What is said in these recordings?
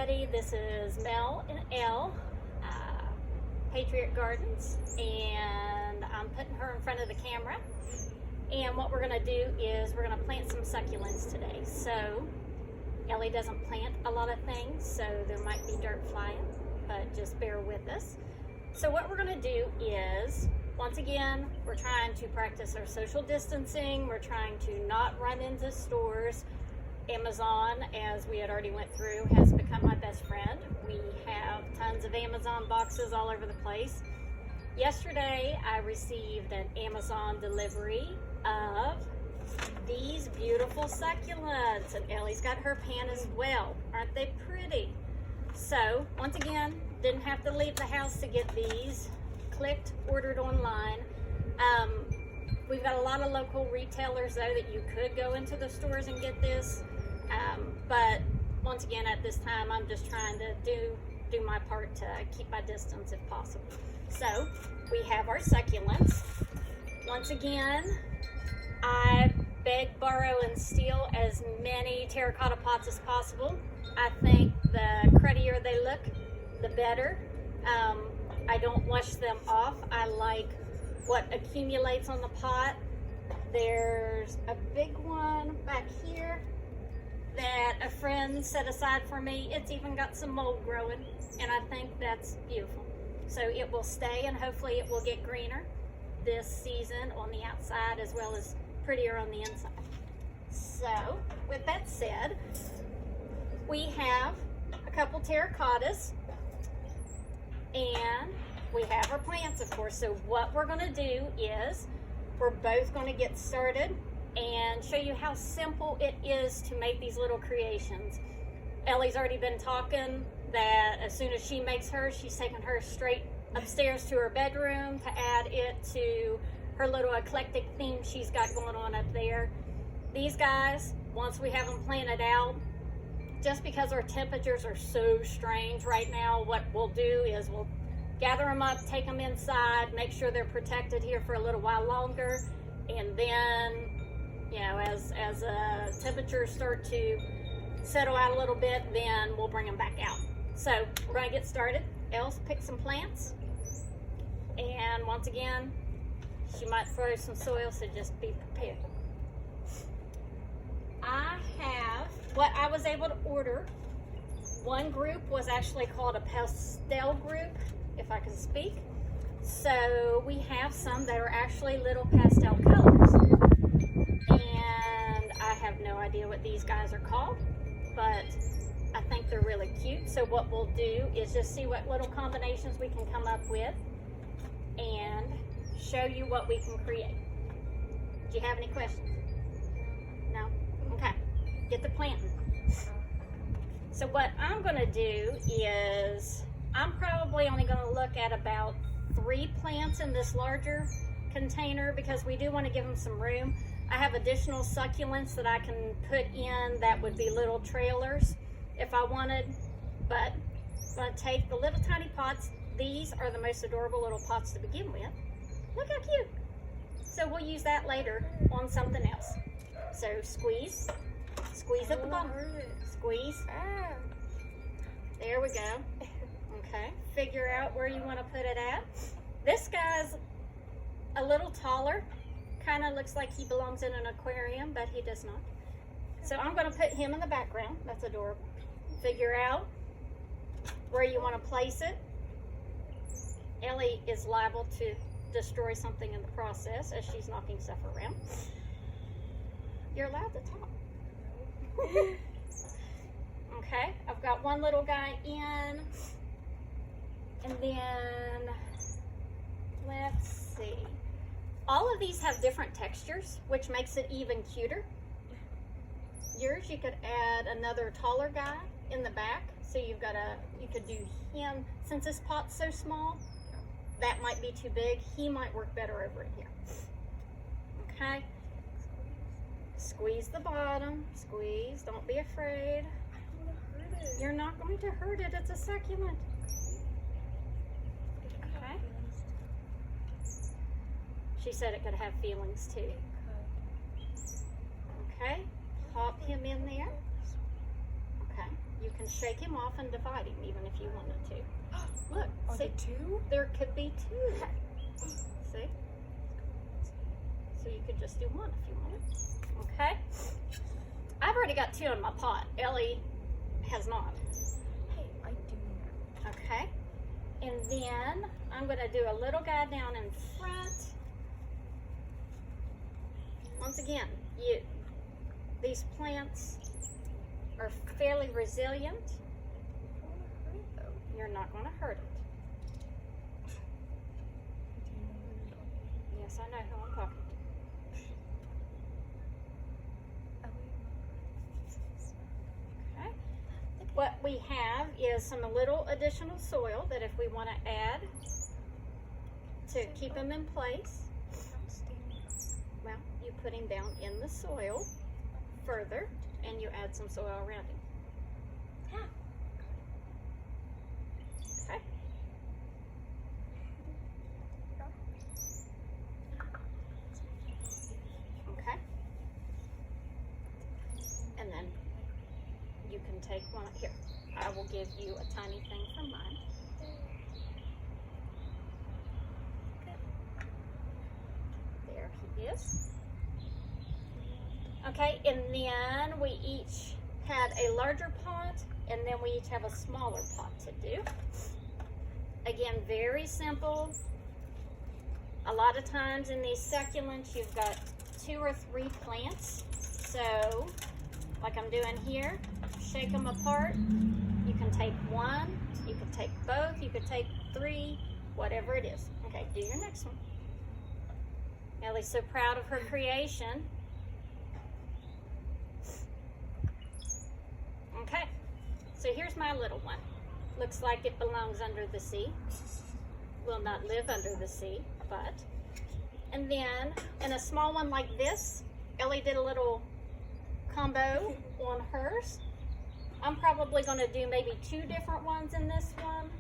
everybody. This is Mel and Ellie, Patriot Gardens, and I'm putting her in front of the camera. And what we're going to do is we're going to plant some succulents today. So Ellie doesn't plant a lot of things, so there might be dirt flying, but just bear with us. So what we're going to do is, once again, we're trying to practice our social distancing. We're trying to not run into stores. Amazon, as we had already went through, has become my best friend. We have tons of Amazon boxes all over the place. Yesterday, I received an Amazon delivery of these beautiful succulents, and Ellie's got her pan as well. Aren't they pretty? So, once again, didn't have to leave the house to get these. Clicked, ordered online. We've got a lot of local retailers, though, that you could go into the stores and get this. But once again, at this time, I'm just trying to do my part to keep my distance if possible. So we have our succulents. Once again, I beg, borrow, and steal as many terracotta pots as possible. I think the cruddier they look, the better. I don't wash them off. I like what accumulates on the pot. There's a big one back here that a friend set aside for me. It's even got some mold growing, and I think that's beautiful. So it will stay, and hopefully it will get greener this season on the outside as well as prettier on the inside. So with that said, we have a couple terracottas, and we have our plants, of course. So what we're going to do is we're both going to get started and show you how simple it is to make these little creations. Ellie's already been talking that as soon as she makes hers, she's taking hers straight upstairs to her bedroom to add it to her little eclectic theme she's got going on up there. These guys, once we have them planted out, just because our temperatures are so strange right now, what we'll do is we'll gather them up, take them inside, make sure they're protected here for a little while longer, and then, you know, as temperatures start to settle out a little bit, then we'll bring them back out. So we're going to get started. Elle's pick some plants, and once again, she might throw some soil, so just be prepared. I have what I was able to order. One group was actually called a pastel group, if I can speak. So we have some that are actually little pastel colors. And I have no idea what these guys are called, but I think they're really cute. So what we'll do is just see what little combinations we can come up with and show you what we can create. Do you have any questions? No? Okay. Get to planting. So what I'm going to do is I'm probably only going to look at about 3 plants in this larger container because we do want to give them some room. I have additional succulents that I can put in that would be little trailers if I wanted, but I'm going to take the little tiny pots. These are the most adorable little pots to begin with. Look how cute. So we'll use that later on something else. So squeeze at the bottom. Squeeze. There we go. Okay, figure out where you want to put it at. This guy's a little taller. Kind of looks like he belongs in an aquarium, but he does not. So I'm going to put him in the background. That's adorable. Figure out where you want to place it. Ellie is liable to destroy something in the process as she's knocking stuff around. You're allowed to talk. Okay, I've got one little guy in, and then let's see. All of these have different textures, which makes it even cuter. Yours, you could add another taller guy in the back. So you could do him. Since this pot's so small, that might be too big. He might work better over in here. Okay. Squeeze the bottom. Squeeze. Don't be afraid. You're not going to hurt it. It's a succulent. Okay. She said it could have feelings too. Okay. Pop him in there. Okay. You can shake him off and divide him even if you wanted to. Look, Are see? there two? There could be two. See? So you could just do one if you wanted. Okay? I've already got two in my pot. Ellie has not. Hey, I do. Okay? And then I'm going to do a little guy down in front. Once again, these plants are fairly resilient. You're not going to hurt it. Yes, I know who I'm talking to. Okay. What we have is some little additional soil that if we want to add to keep them in place, well, you put him down in the soil further and you add some soil around him. Okay. Okay. And then you can take one here. I will give you a tiny thing from mine. There he is. Okay, and then we each had a larger pot, and then we each have a smaller pot to do. Again, very simple. A lot of times in these succulents, you've got 2 or 3 plants. So, like I'm doing here, shake them apart. You can take one, you can take both, you could take 3, whatever it is. Okay, do your next one. Ellie's so proud of her creation. Okay, so here's my little one. Looks like it belongs under the sea. Will not live under the sea, but. And then, in a small one like this, Ellie did a little combo on hers. I'm probably going to do maybe 2 different ones in this one.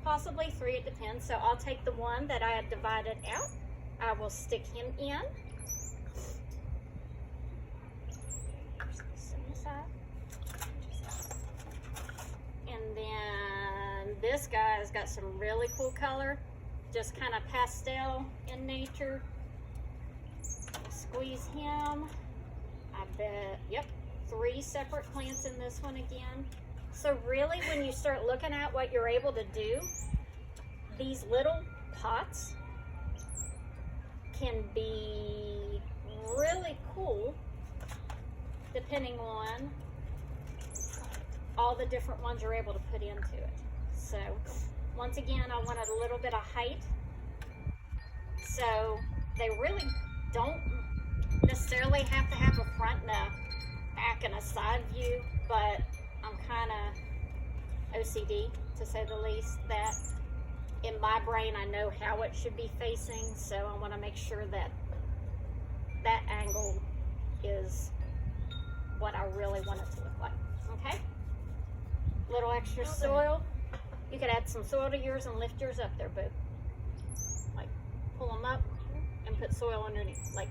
Possibly 3, it depends. So I'll take the one that I had divided out. I will stick him in. And then this guy's got some really cool color. Just kind of pastel in nature. Squeeze him. I bet, yep, 3 separate plants in this one again. So really, when you start looking at what you're able to do, these little pots can be really cool depending on all the different ones you're able to put into it. So once again, I wanted a little bit of height. So they really don't necessarily have to have a front and a back and a side view, but I'm kind of OCD, to say the least, that in my brain I know how it should be facing, so I want to make sure that that angle is what I really want it to look like. Okay? Little extra soil. You could add some soil to yours and lift yours up there, boo. Like, pull them up and put soil underneath. Like,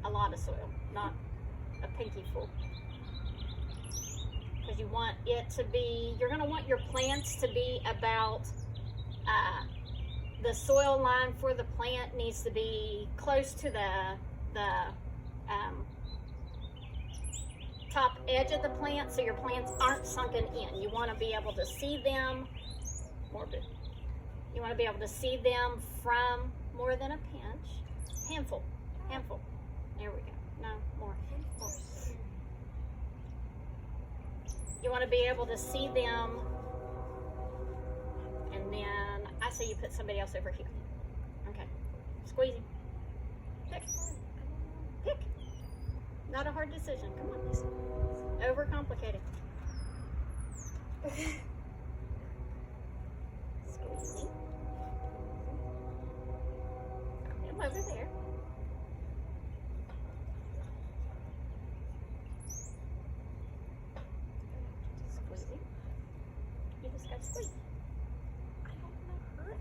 a lot of soil, not a pinky full. Because you want it to be, you're going to want your plants to be about, the soil line for the plant needs to be close to the top edge of the plant, so your plants aren't sunken in. You want to be able to see them, you want to be able to see them from more than a pinch, handful, there we go, no, more. You want to be able to see them, and then I say you put somebody else over here. Okay, squeezing. Pick. Not a hard decision. Come on, Lisa. Overcomplicated. Squeezing. Him over there. Squeezing. You just got to squeeze. I don't want to hurt it.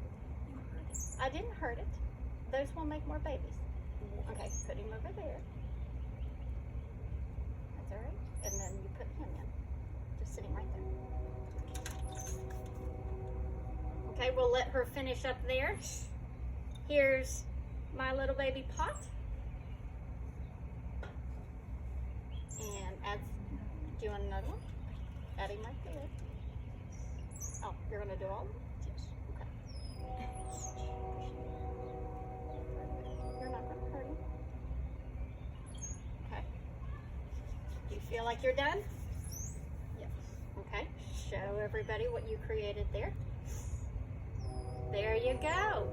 You hurt it. I didn't hurt it. Those will make more babies. Okay, put him over there. That's all right. And then you put him in. Just sitting right there. Okay, we'll let her finish up there. Here's my little baby pot. And add, do you want another one? Adding right there. Oh, you're gonna do all of them? Yes. Okay. You're not gonna hurt him. Okay. Do you feel like you're done? Yes. Okay. Show everybody what you created there. There you go.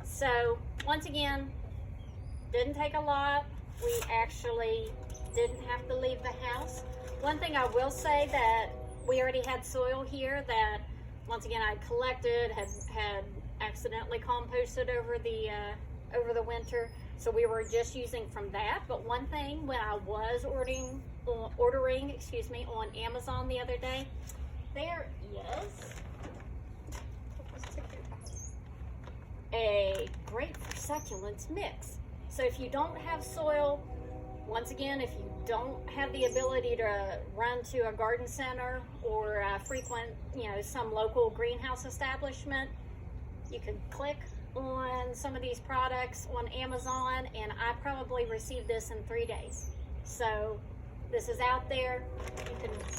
So, once again, didn't take a lot. We actually didn't have to leave the house. One thing I will say that we already had soil here that, once again, I collected, had accidentally composted over the winter. So we were just using from that. But one thing, when I was ordering on Amazon the other day, there is a great for succulents mix. So if you don't have soil, once again, if you don't have the ability to run to a garden center or frequent, some local greenhouse establishment, you can click on some of these products on Amazon, and I probably received this in 3 days. So this is out there.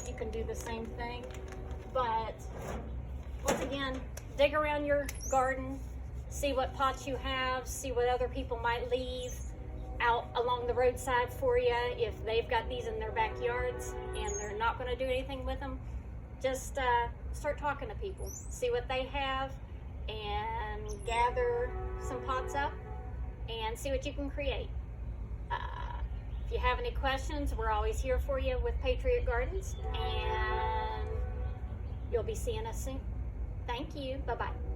You can do the same thing. But once again, dig around your garden, see what pots you have, see what other people might leave out along the roadside for you. If they've got these in their backyards and they're not going to do anything with them, just start talking to people, see what they have, and gather some pots up and see what you can create. If you have any questions, we're always here for you with Patriot Gardens, and you'll be seeing us soon. Thank you. Bye-bye.